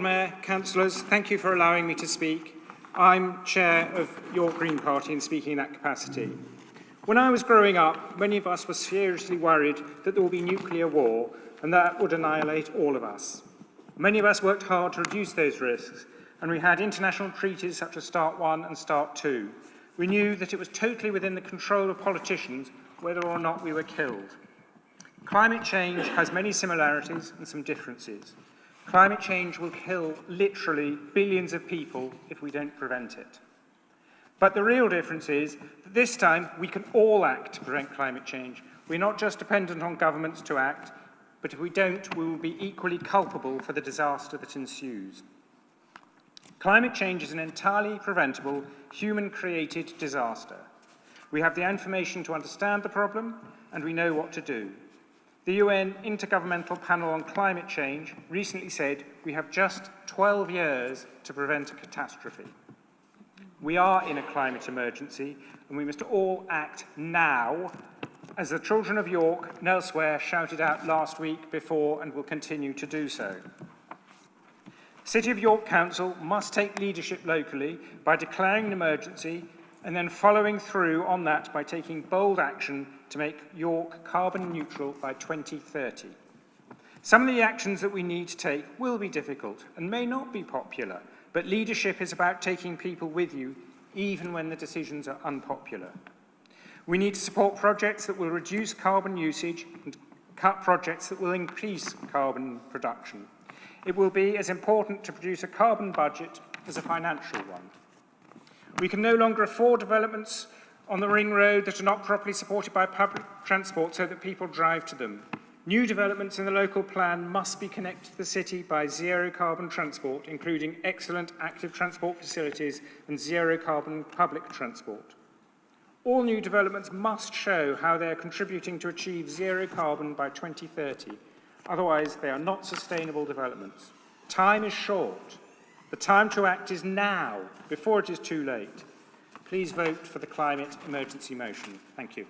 Mayor, councillors, thank you for allowing me to speak. I'm chair of York Green Party and speaking in that capacity. When I was growing up, many of us were seriously worried that there would be nuclear war and that would annihilate all of us. Many of us worked hard to reduce those risks, and we had international treaties such as START 1 and START 2. We knew that it was totally within the control of politicians whether or not we were killed. Climate change has many similarities and some differences. Climate change will kill literally billions of people if we don't prevent it. But the real difference is that this time we can all act to prevent climate change. We're not just dependent on governments to act, but if we don't, we will be equally culpable for the disaster that ensues. Climate change is an entirely preventable, human-created disaster. We have the information to understand the problem, and we know what to do. The UN Intergovernmental Panel on Climate Change recently said we have just 12 years to prevent a catastrophe. We are in a climate emergency, and we must all act now, as the children of York and elsewhere shouted out last week before and will continue to do so. City of York Council must take leadership locally by declaring an emergency and then following through on that by taking bold action to make York carbon neutral by 2030. Some of the actions that we need to take will be difficult and may not be popular, but leadership is about taking people with you, even when the decisions are unpopular. We need to support projects that will reduce carbon usage and cut projects that will increase carbon production. It will be as important to produce a carbon budget as a financial one. We can no longer afford developments on the ring road that are not properly supported by public transport so that people drive to them. New developments in the local plan must be connected to the city by zero carbon transport, including excellent active transport facilities and zero carbon public transport. All new developments must show how they are contributing to achieve zero carbon by 2030. Otherwise, they are not sustainable developments. Time is short. The time to act is now, before it is too late. Please vote for the climate emergency motion. Thank you.